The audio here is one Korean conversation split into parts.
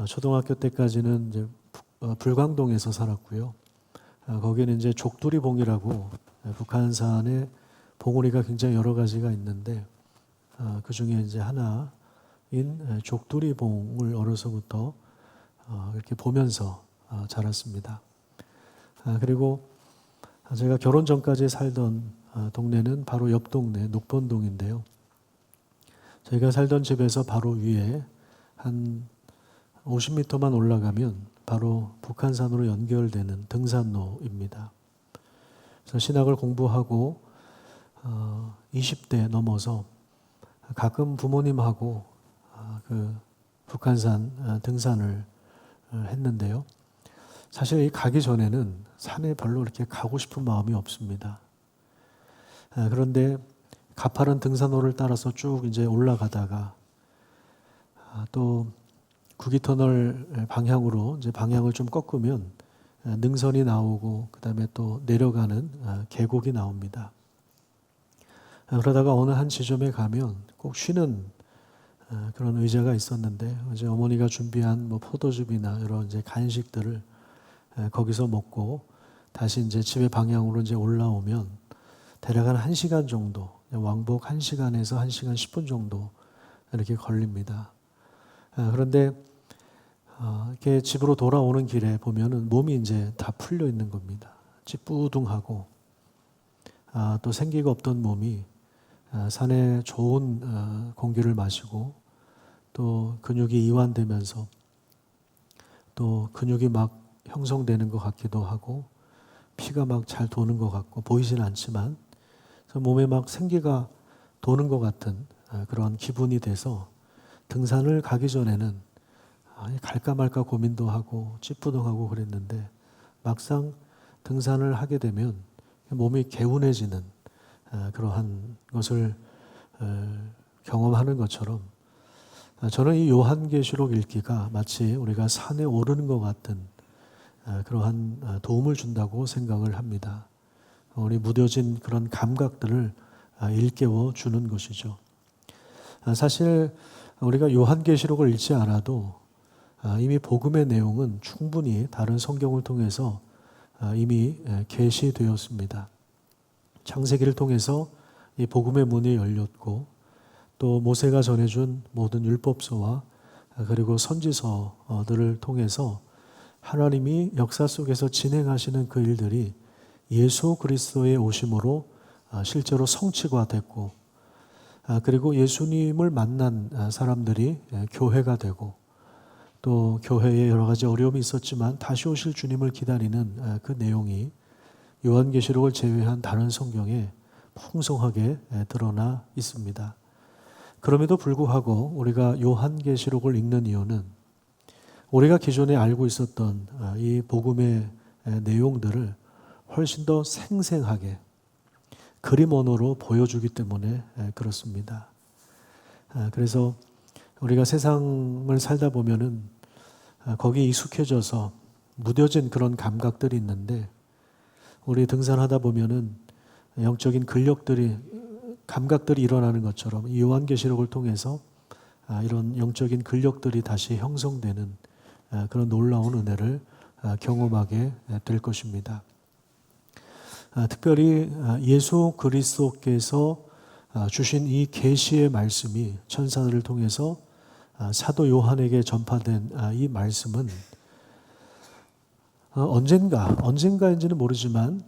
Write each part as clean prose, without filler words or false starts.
초등학교 때까지는 이제 불광동에서 살았고요. 거기는 이제 족두리봉이라고 북한산에 봉우리가 굉장히 여러 가지가 있는데 그 중에 이제 하나인 족두리봉을 어려서부터 이렇게 보면서 자랐습니다. 그리고 제가 결혼 전까지 살던 동네는 바로 옆 동네 녹본동인데요. 저희가 살던 집에서 바로 위에 한 50m만 올라가면 바로 북한산으로 연결되는 등산로입니다. 그래서 신학을 공부하고 20대 넘어서 가끔 부모님하고 그 북한산 등산을 했는데요. 사실 가기 전에는 산에 별로 이렇게 가고 싶은 마음이 없습니다. 그런데 가파른 등산로를 따라서 쭉 이제 올라가다가 또 구기터널 방향으로 이제 방향을 좀 꺾으면 능선이 나오고 그 다음에 또 내려가는 계곡이 나옵니다. 그러다가 어느 한 지점에 가면 꼭 쉬는 그런 의자가 있었는데 이제 어머니가 준비한 뭐 포도즙이나 여러 이제 간식들을 거기서 먹고 다시 이제 집의 방향으로 이제 올라오면 대략 한 1시간 정도, 왕복 1시간에서 1시간 10분 정도 이렇게 걸립니다. 그런데 이렇게 집으로 돌아오는 길에 보면은 몸이 이제 다 풀려 있는 겁니다. 찌뿌둥하고 또 생기가 없던 몸이 산에 좋은 공기를 마시고 또 근육이 이완되면서 또 근육이 막 형성되는 것 같기도 하고 피가 막 잘 도는 것 같고 보이지는 않지만 몸에 막 생기가 도는 것 같은 그런 기분이 돼서 등산을 가기 전에는 갈까 말까 고민도 하고 찌뿌둥하고 그랬는데 막상 등산을 하게 되면 몸이 개운해지는 그러한 것을 경험하는 것처럼 저는 이 요한계시록 읽기가 마치 우리가 산에 오르는 것 같은 그러한 도움을 준다고 생각을 합니다. 우리 무뎌진 그런 감각들을 일깨워 주는 것이죠. 사실 우리가 요한계시록을 읽지 않아도 이미 복음의 내용은 충분히 다른 성경을 통해서 이미 계시되었습니다. 창세기를 통해서 이 복음의 문이 열렸고 또 모세가 전해준 모든 율법서와 그리고 선지서들을 통해서 하나님이 역사 속에서 진행하시는 그 일들이 예수 그리스도의 오심으로 실제로 성취가 됐고 그리고 예수님을 만난 사람들이 교회가 되고 또 교회에 여러 가지 어려움이 있었지만 다시 오실 주님을 기다리는 그 내용이 요한계시록을 제외한 다른 성경에 풍성하게 드러나 있습니다. 그럼에도 불구하고 우리가 요한계시록을 읽는 이유는 우리가 기존에 알고 있었던 이 복음의 내용들을 훨씬 더 생생하게 그림 언어로 보여주기 때문에 그렇습니다. 그래서 우리가 세상을 살다 보면은 거기에 익숙해져서 무뎌진 그런 감각들이 있는데 우리 등산하다 보면은 영적인 근력들이 감각들이 일어나는 것처럼 이 요한계시록을 통해서 이런 영적인 근력들이 다시 형성되는 그런 놀라운 은혜를 경험하게 될 것입니다. 특별히 예수 그리스도께서 주신 이 계시의 말씀이 천사들을 통해서 사도 요한에게 전파된 이 말씀은 언젠가인지는 모르지만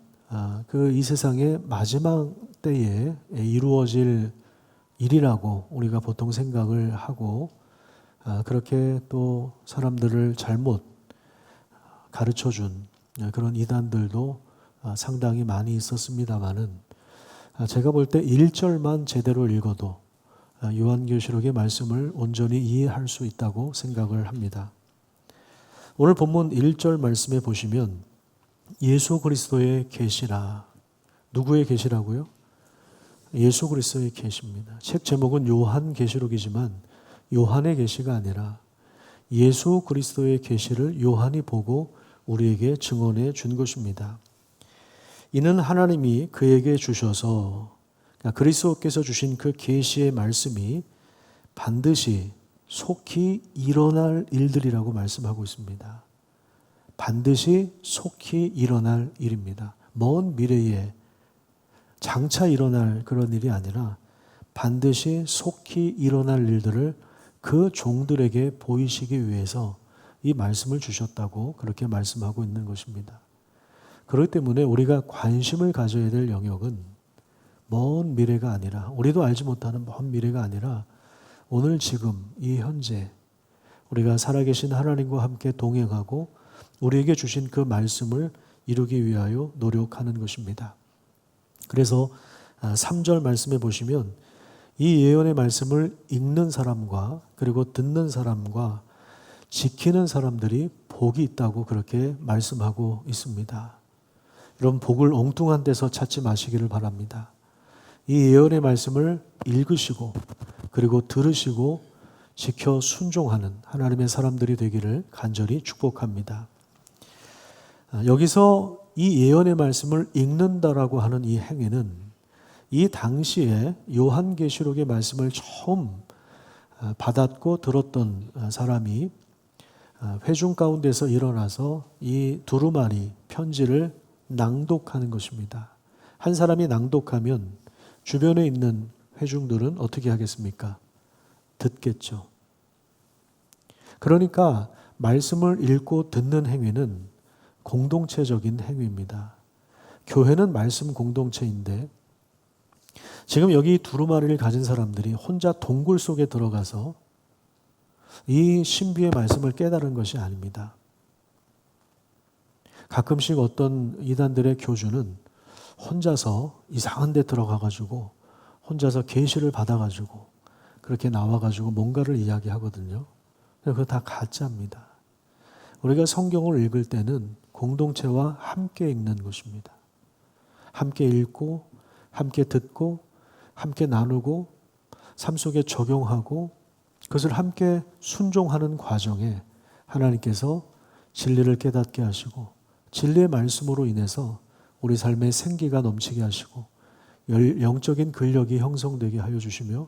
그 이 세상의 마지막 때에 이루어질 일이라고 우리가 보통 생각을 하고 그렇게 또 사람들을 잘못 가르쳐준 그런 이단들도 상당히 많이 있었습니다마는 제가 볼 때 1절만 제대로 읽어도 요한계시록의 말씀을 온전히 이해할 수 있다고 생각을 합니다. 오늘 본문 1절 말씀에 보시면 예수 그리스도의 계시라. 누구의 계시라고요? 예수 그리스도의 계시입니다. 책 제목은 요한계시록이지만 요한의 계시가 아니라 예수 그리스도의 계시를 요한이 보고 우리에게 증언해 준 것입니다. 이는 하나님이 그에게 주셔서 그리스도께서 주신 그 계시의 말씀이 반드시 속히 일어날 일들이라고 말씀하고 있습니다. 반드시 속히 일어날 일입니다. 먼 미래에 장차 일어날 그런 일이 아니라 반드시 속히 일어날 일들을 그 종들에게 보이시기 위해서 이 말씀을 주셨다고 그렇게 말씀하고 있는 것입니다. 그렇기 때문에 우리가 관심을 가져야 될 영역은 먼 미래가 아니라, 우리도 알지 못하는 먼 미래가 아니라 오늘 지금 이 현재 우리가 살아계신 하나님과 함께 동행하고 우리에게 주신 그 말씀을 이루기 위하여 노력하는 것입니다. 그래서 3절 말씀에 보시면 이 예언의 말씀을 읽는 사람과 그리고 듣는 사람과 지키는 사람들이 복이 있다고 그렇게 말씀하고 있습니다. 이런 복을 엉뚱한 데서 찾지 마시기를 바랍니다. 이 예언의 말씀을 읽으시고 그리고 들으시고 지켜 순종하는 하나님의 사람들이 되기를 간절히 축복합니다. 여기서 이 예언의 말씀을 읽는다라고 하는 이 행위는 이 당시에 요한계시록의 말씀을 처음 받았고 들었던 사람이 회중 가운데서 일어나서 이 두루마리 편지를 낭독하는 것입니다. 한 사람이 낭독하면 주변에 있는 회중들은 어떻게 하겠습니까? 듣겠죠. 그러니까 말씀을 읽고 듣는 행위는 공동체적인 행위입니다. 교회는 말씀 공동체인데 지금 여기 두루마리를 가진 사람들이 혼자 동굴 속에 들어가서 이 신비의 말씀을 깨달은 것이 아닙니다. 가끔씩 어떤 이단들의 교주는 혼자서 이상한 데 들어가가지고 혼자서 계시를 받아가지고 그렇게 나와가지고 뭔가를 이야기하거든요. 그거 다 가짜입니다. 우리가 성경을 읽을 때는 공동체와 함께 읽는 것입니다. 함께 읽고 함께 듣고 함께 나누고 삶 속에 적용하고 그것을 함께 순종하는 과정에 하나님께서 진리를 깨닫게 하시고 진리의 말씀으로 인해서 우리 삶에 생기가 넘치게 하시고 영적인 근력이 형성되게 하여 주시며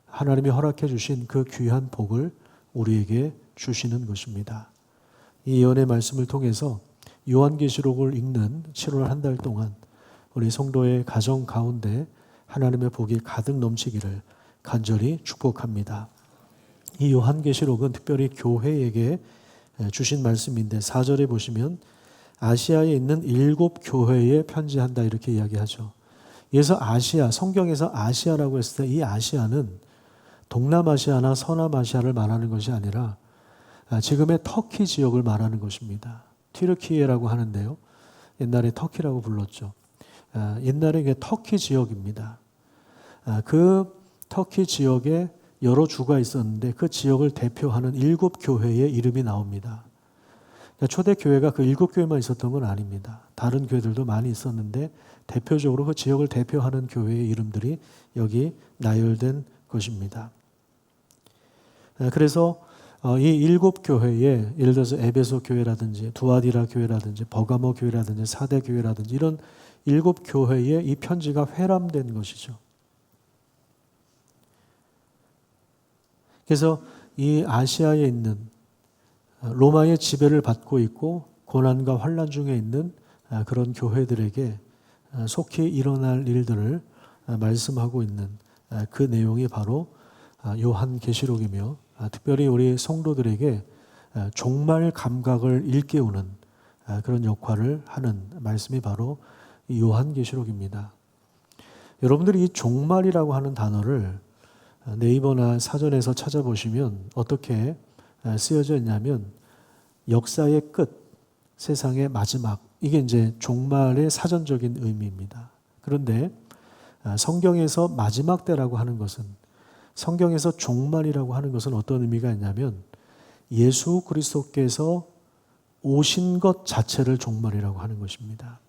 하나님이 허락해 주신 그 귀한 복을 우리에게 주시는 것입니다. 이 예언의 말씀을 통해서 요한계시록을 읽는 7월 한 달 동안 우리 성도의 가정 가운데 하나님의 복이 가득 넘치기를 간절히 축복합니다. 이 요한계시록은 특별히 교회에게 주신 말씀인데 4절에 보시면 아시아에 있는 7 교회에 편지한다 이렇게 이야기하죠. 그래서 아시아, 성경에서 아시아라고 했을 때 이 아시아는 동남아시아나 서남아시아를 말하는 것이 아니라 지금의 터키 지역을 말하는 것입니다. 튀르키예라고 하는데요. 옛날에 터키라고 불렀죠. 옛날에 이게 터키 지역입니다. 그 터키 지역에 여러 주가 있었는데 그 지역을 대표하는 7 교회의 이름이 나옵니다. 초대교회가 그 7 교회만 있었던 건 아닙니다. 다른 교회들도 많이 있었는데 대표적으로 그 지역을 대표하는 교회의 이름들이 여기 나열된 것입니다. 그래서 이 7 교회에 예를 들어서 에베소 교회라든지 두아디라 교회라든지 버가모 교회라든지 사대 교회라든지 이런 7 교회에 이 편지가 회람된 것이죠. 그래서 이 아시아에 있는 로마의 지배를 받고 있고 고난과 환난 중에 있는 그런 교회들에게 속히 일어날 일들을 말씀하고 있는 그 내용이 바로 요한계시록이며 특별히 우리 성도들에게 종말 감각을 일깨우는 그런 역할을 하는 말씀이 바로 이 요한계시록입니다. 여러분들이 이 종말이라고 하는 단어를 네이버나 사전에서 찾아보시면 어떻게 쓰여져 있냐면 역사의 끝, 세상의 마지막, 이게 이제 종말의 사전적인 의미입니다. 그런데 성경에서 마지막 때라고 하는 것은, 성경에서 종말이라고 하는 것은 어떤 의미가 있냐면 예수 그리스도께서 오신 것 자체를 종말이라고 하는 것입니다.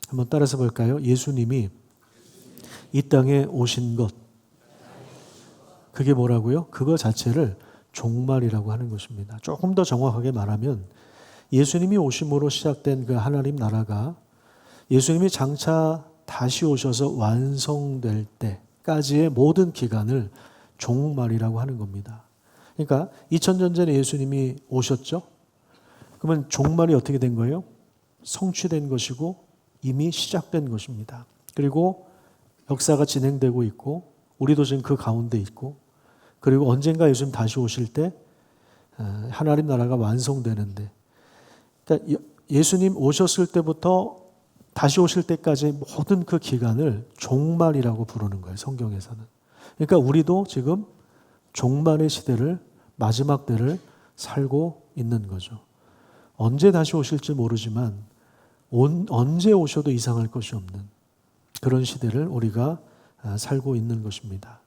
한번 따라서 볼까요? 예수님이 이 땅에 오신 것, 그게 뭐라고요? 그거 자체를 종말이라고 하는 것입니다. 조금 더 정확하게 말하면 예수님이 오심으로 시작된 그 하나님 나라가 예수님이 장차 다시 오셔서 완성될 때까지의 모든 기간을 종말이라고 하는 겁니다. 그러니까 2000년 전에 예수님이 오셨죠. 그러면 종말이 어떻게 된 거예요? 성취된 것이고 이미 시작된 것입니다. 그리고 역사가 진행되고 있고 우리도 지금 그 가운데 있고, 그리고 언젠가 예수님 다시 오실 때 하나님 나라가 완성되는데, 그러니까 예수님 오셨을 때부터 다시 오실 때까지 모든 그 기간을 종말이라고 부르는 거예요, 성경에서는. 그러니까 우리도 지금 종말의 시대를, 마지막 때를 살고 있는 거죠. 언제 다시 오실지 모르지만 언제 오셔도 이상할 것이 없는 그런 시대를 우리가 살고 있는 것입니다.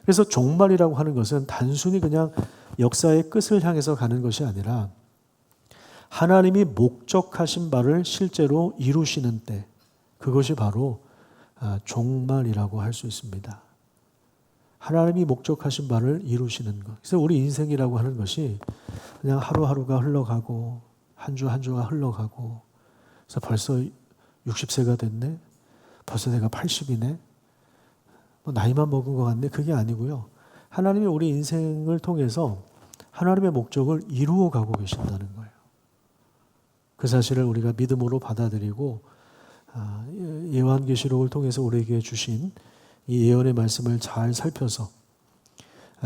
그래서 종말이라고 하는 것은 단순히 그냥 역사의 끝을 향해서 가는 것이 아니라 하나님이 목적하신 바를 실제로 이루시는 때, 그것이 바로 종말이라고 할 수 있습니다. 하나님이 목적하신 바를 이루시는 것. 그래서 우리 인생이라고 하는 것이 그냥 하루하루가 흘러가고 한 주 한 주가 흘러가고, 그래서 벌써 60세가 됐네, 벌써 내가 80이네, 나이만 먹은 것 같네. 그게 아니고요. 하나님이 우리 인생을 통해서 하나님의 목적을 이루어 가고 계신다는 거예요. 그 사실을 우리가 믿음으로 받아들이고 요한계시록을 통해서 우리에게 주신 이 예언의 말씀을 잘 살펴서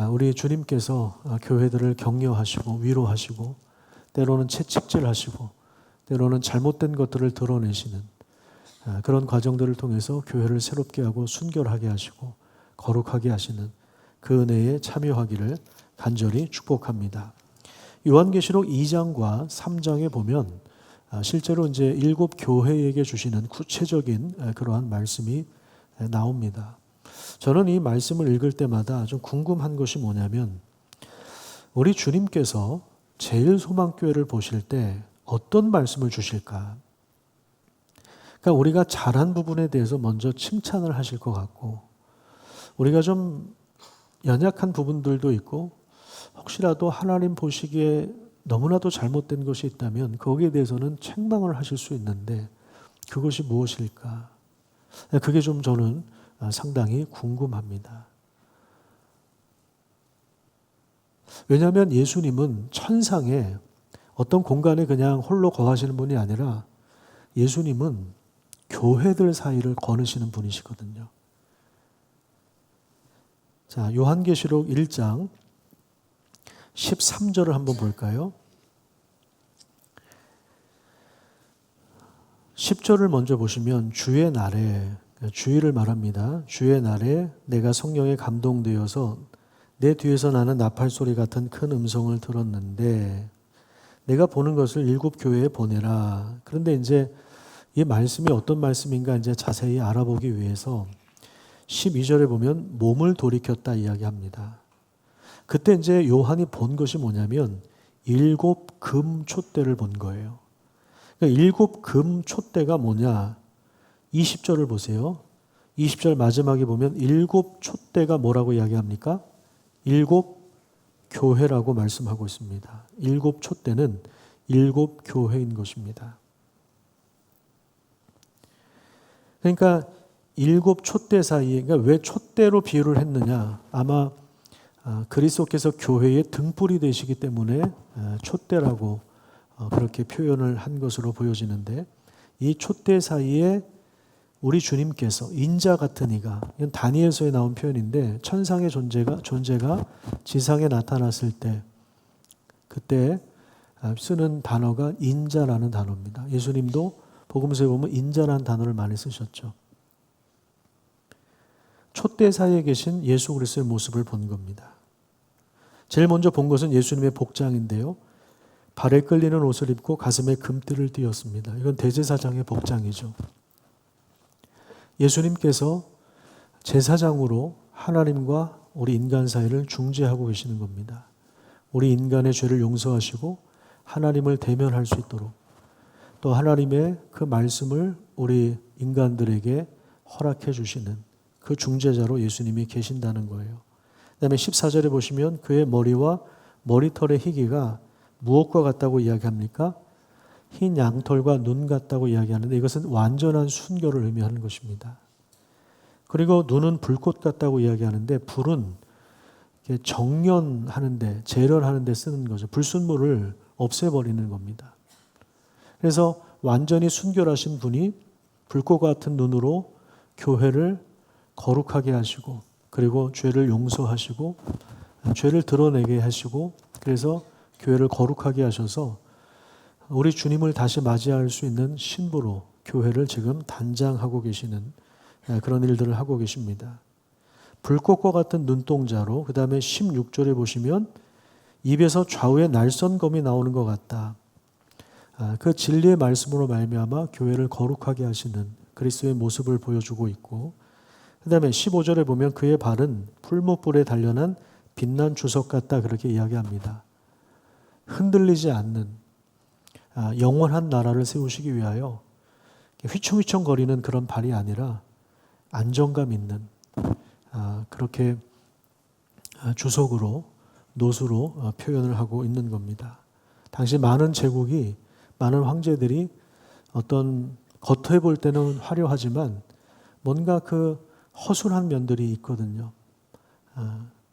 우리 주님께서 교회들을 격려하시고 위로하시고 때로는 채찍질하시고 때로는 잘못된 것들을 드러내시는 그런 과정들을 통해서 교회를 새롭게 하고 순결하게 하시고 거룩하게 하시는 그 은혜에 참여하기를 간절히 축복합니다. 요한계시록 2장과 3장에 보면 실제로 이제 7 교회에게 주시는 구체적인 그러한 말씀이 나옵니다. 저는 이 말씀을 읽을 때마다 좀 궁금한 것이 뭐냐면, 우리 주님께서 제일 소망교회를 보실 때 어떤 말씀을 주실까? 그러니까 우리가 잘한 부분에 대해서 먼저 칭찬을 하실 것 같고, 우리가 좀 연약한 부분들도 있고 혹시라도 하나님 보시기에 너무나도 잘못된 것이 있다면 거기에 대해서는 책망을 하실 수 있는데 그것이 무엇일까? 그게 좀 저는 상당히 궁금합니다. 왜냐하면 예수님은 천상에 어떤 공간에 그냥 홀로 거하시는 분이 아니라 예수님은 교회들 사이를 거느시는 분이시거든요. 자, 요한계시록 1장 13절을 한번 볼까요? 10절을 먼저 보시면 주의 날에, 주의를 말합니다. 주의 날에 내가 성령에 감동되어서 내 뒤에서 나는 나팔소리 같은 큰 음성을 들었는데 내가 보는 것을 7 교회에 보내라. 그런데 이제 이 말씀이 어떤 말씀인가 이제 자세히 알아보기 위해서 12절에 보면 몸을 돌이켰다 이야기합니다. 그때 이제 요한이 본 것이 뭐냐면 7 금 촛대를 본 거예요. 그러니까 7 금 촛대가 뭐냐? 20절을 보세요. 20절 마지막에 보면 7 촛대가 뭐라고 이야기합니까? 7 교회라고 말씀하고 있습니다. 7 촛대는 7 교회인 것입니다. 그러니까 7 촛대 사이에, 그러니까 왜 촛대로 비유를 했느냐? 아마 그리스도께서 교회의 등불이 되시기 때문에 촛대라고 그렇게 표현을 한 것으로 보여지는데, 이 촛대 사이에 우리 주님께서 인자 같은 이가, 이건 다니엘서에 나온 표현인데 천상의 존재가 지상에 나타났을 때 그때 쓰는 단어가 인자라는 단어입니다. 예수님도 복음서에 보면 인자라는 단어를 많이 쓰셨죠. 촛대 사이에 계신 예수 그리스도의 모습을 본 겁니다. 제일 먼저 본 것은 예수님의 복장인데요. 발에 끌리는 옷을 입고 가슴에 금띠를 띄었습니다. 이건 대제사장의 복장이죠. 예수님께서 제사장으로 하나님과 우리 인간 사이를 중재하고 계시는 겁니다. 우리 인간의 죄를 용서하시고 하나님을 대면할 수 있도록, 또 하나님의 그 말씀을 우리 인간들에게 허락해 주시는 그 중재자로 예수님이 계신다는 거예요. 그 다음에 14절에 보시면 그의 머리와 머리털의 희기가 무엇과 같다고 이야기합니까? 흰 양털과 눈 같다고 이야기하는데 이것은 완전한 순결을 의미하는 것입니다. 그리고 눈은 불꽃 같다고 이야기하는데 불은 정련하는데, 재련하는데 쓰는 거죠. 불순물을 없애버리는 겁니다. 그래서 완전히 순결하신 분이 불꽃 같은 눈으로 교회를 거룩하게 하시고, 그리고 죄를 용서하시고, 죄를 드러내게 하시고, 그래서 교회를 거룩하게 하셔서 우리 주님을 다시 맞이할 수 있는 신부로 교회를 지금 단장하고 계시는 그런 일들을 하고 계십니다. 불꽃과 같은 눈동자로, 그 다음에 16절에 보시면 입에서 좌우에 날선검이 나오는 것 같다. 그 진리의 말씀으로 말미암아 교회를 거룩하게 하시는 그리스도의 모습을 보여주고 있고, 그 다음에 15절에 보면 그의 발은 풀무불에 단련한 빛난 주석 같다, 그렇게 이야기합니다. 흔들리지 않는 영원한 나라를 세우시기 위하여 휘청휘청거리는 그런 발이 아니라 안정감 있는 그렇게 주석으로, 노수로 표현을 하고 있는 겁니다. 당시 많은 제국이, 많은 황제들이 어떤 겉에 볼 때는 화려하지만 뭔가 그 허술한 면들이 있거든요.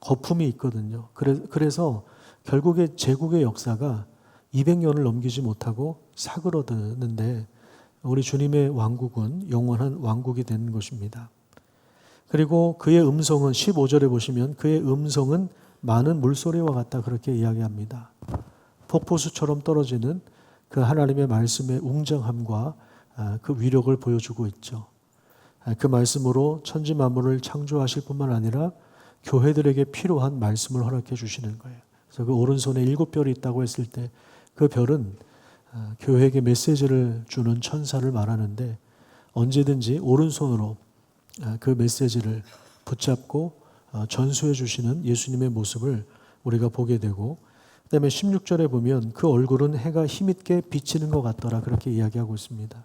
거품이 있거든요. 그래서 결국에 제국의 역사가 200년을 넘기지 못하고 사그러드는데, 우리 주님의 왕국은 영원한 왕국이 되는 것입니다. 그리고 그의 음성은 15절에 보시면 그의 음성은 많은 물소리와 같다, 그렇게 이야기합니다. 폭포수처럼 떨어지는 그 하나님의 말씀의 웅장함과 그 위력을 보여주고 있죠. 그 말씀으로 천지 만물을 창조하실 뿐만 아니라 교회들에게 필요한 말씀을 허락해 주시는 거예요. 그래서 그 오른손에 7별이 있다고 했을 때 그 별은 교회에게 메시지를 주는 천사를 말하는데, 언제든지 오른손으로 그 메시지를 붙잡고 전수해 주시는 예수님의 모습을 우리가 보게 되고, 그 다음에 16절에 보면 그 얼굴은 해가 힘있게 비치는 것 같더라, 그렇게 이야기하고 있습니다.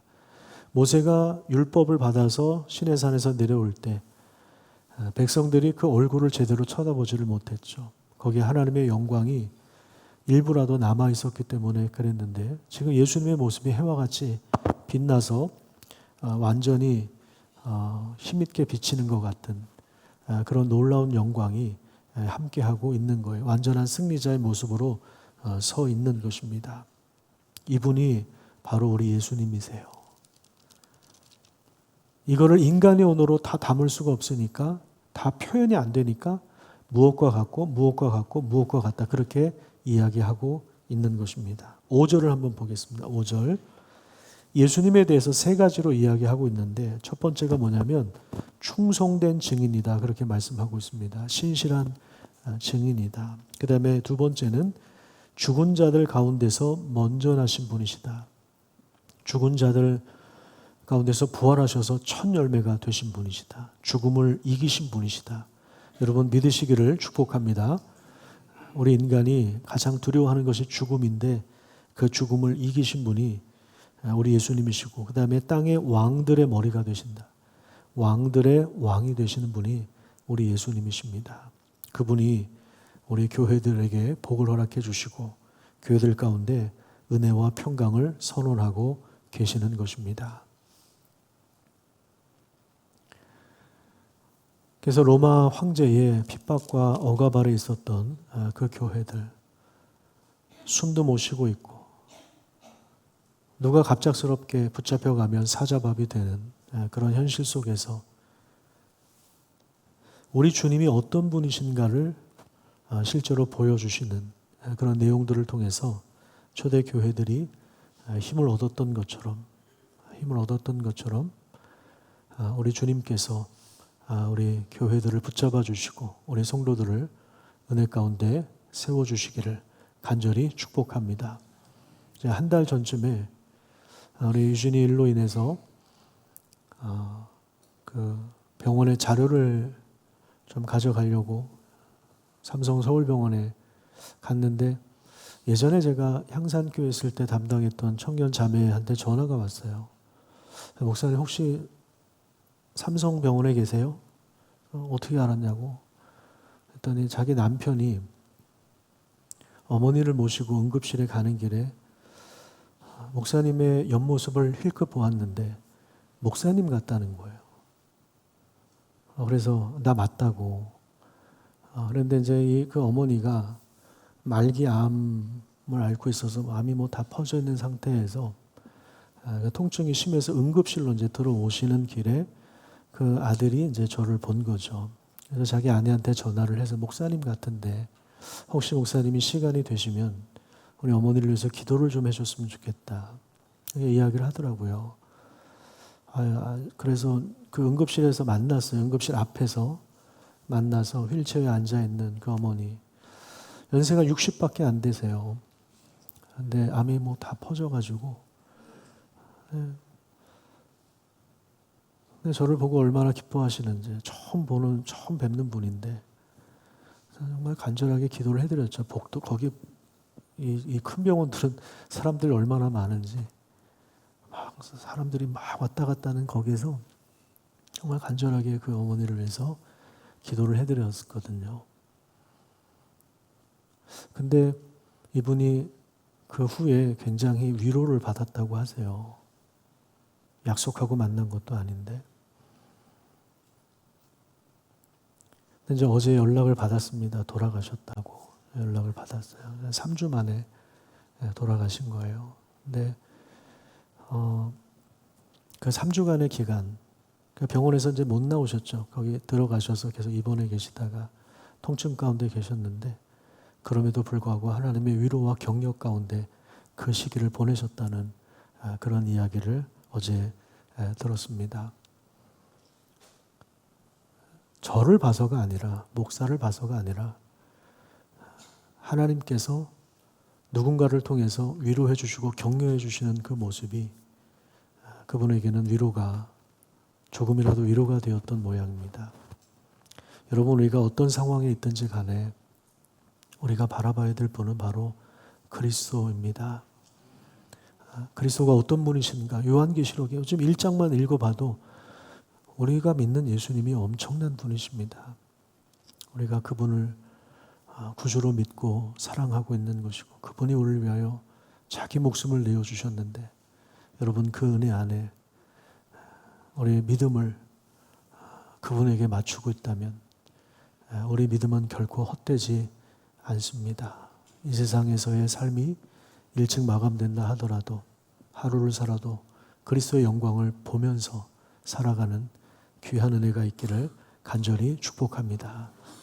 모세가 율법을 받아서 시내산에서 내려올 때 백성들이 그 얼굴을 제대로 쳐다보지를 못했죠. 거기에 하나님의 영광이 일부라도 남아 있었기 때문에 그랬는데, 지금 예수님의 모습이 해와 같이 빛나서 완전히 힘있게 비치는 것 같은 그런 놀라운 영광이 함께하고 있는 거예요. 완전한 승리자의 모습으로 서 있는 것입니다. 이분이 바로 우리 예수님이세요. 이거를 인간의 언어로 다 담을 수가 없으니까, 다 표현이 안 되니까 무엇과 같고 무엇과 같고 무엇과 같다, 그렇게 이야기하고 있는 것입니다. 5절을 한번 보겠습니다. 5절. 예수님에 대해서 세 가지로 이야기하고 있는데, 첫 번째가 뭐냐면 충성된 증인이다, 그렇게 말씀하고 있습니다. 신실한 증인이다. 그 다음에 두 번째는 죽은 자들 가운데서 먼저 나신 분이시다. 죽은 자들 가운데서 부활하셔서 첫 열매가 되신 분이시다. 죽음을 이기신 분이시다. 여러분 믿으시기를 축복합니다. 우리 인간이 가장 두려워하는 것이 죽음인데, 그 죽음을 이기신 분이 우리 예수님이시고, 그 다음에 땅의 왕들의 머리가 되신다. 왕들의 왕이 되시는 분이 우리 예수님이십니다. 그분이 우리 교회들에게 복을 허락해 주시고 교회들 가운데 은혜와 평강을 선언하고 계시는 것입니다. 그래서 로마 황제의 핍박과 억압 아래 있었던 그 교회들, 숨도 못 쉬고 있고, 누가 갑작스럽게 붙잡혀가면 사자밥이 되는 그런 현실 속에서 우리 주님이 어떤 분이신가를 실제로 보여주시는 그런 내용들을 통해서 초대 교회들이 힘을 얻었던 것처럼 우리 주님께서 우리 교회들을 붙잡아 주시고 우리 성도들을 은혜 가운데 세워주시기를 간절히 축복합니다. 한 달 전쯤에 우리 유진이 일로 인해서 그 병원에 자료를 좀 가져가려고 삼성 서울병원에 갔는데, 예전에 제가 향산교회 있을 때 담당했던 청년 자매한테 전화가 왔어요. 목사님 혹시 삼성병원에 계세요? 어떻게 알았냐고 했더니 자기 남편이 어머니를 모시고 응급실에 가는 길에 목사님의 옆모습을 힐끗 보았는데 목사님 같다는 거예요. 그래서 나 맞다고 그런데 이제 그 어머니가 말기 암을 앓고 있어서 암이 뭐 다 퍼져 있는 상태에서 그 통증이 심해서 응급실로 이제 들어오시는 길에 그 아들이 이제 저를 본 거죠. 그래서 자기 아내한테 전화를 해서 목사님 같은데 혹시 목사님이 시간이 되시면 우리 어머니를 위해서 기도를 좀 해줬으면 좋겠다. 이야기를 하더라고요. 그래서 그 응급실에서 만났어요. 응급실 앞에서 만나서 휠체어에 앉아있는 그 어머니. 연세가 60밖에 안 되세요. 근데 암이 뭐 다 퍼져가지고. 근데 저를 보고 얼마나 기뻐하시는지 처음 뵙는 분인데 정말 간절하게 기도를 해드렸죠. 복도 거기 이 큰 병원들은 사람들이 얼마나 많은지 막 사람들이 막 왔다 갔다 하는 거기에서 정말 간절하게 그 어머니를 위해서 기도를 해드렸거든요. 근데 이분이 그 후에 굉장히 위로를 받았다고 하세요. 약속하고 만난 것도 아닌데. 근데 이제 어제 연락을 받았습니다. 돌아가셨다고 연락을 받았어요. 3주 만에 돌아가신 거예요. 근데 그 3주간의 기간, 그 병원에서 이제 못 나오셨죠. 거기 들어가셔서 계속 입원해 계시다가 통증 가운데 계셨는데 그럼에도 불구하고 하나님의 위로와 격려 가운데 그 시기를 보내셨다는 그런 이야기를 어제 들었습니다. 저를 봐서가 아니라, 목사를 봐서가 아니라 하나님께서 누군가를 통해서 위로해 주시고 격려해 주시는 그 모습이 그분에게는 조금이라도 위로가 되었던 모양입니다. 여러분, 우리가 어떤 상황에 있든지 간에 우리가 바라봐야 될 분은 바로 그리스도입니다. 그리스도가 어떤 분이신가? 요한계시록에 요즘 1장만 읽어봐도 우리가 믿는 예수님이 엄청난 분이십니다. 우리가 그분을 구주로 믿고 사랑하고 있는 것이고 그분이 우리를 위하여 자기 목숨을 내어주셨는데 여러분 그 은혜 안에 우리의 믿음을 그분에게 맞추고 있다면 우리 믿음은 결코 헛되지 않습니다. 이 세상에서의 삶이 일찍 마감된다 하더라도 하루를 살아도 그리스도의 영광을 보면서 살아가는 귀한 은혜가 있기를 간절히 축복합니다.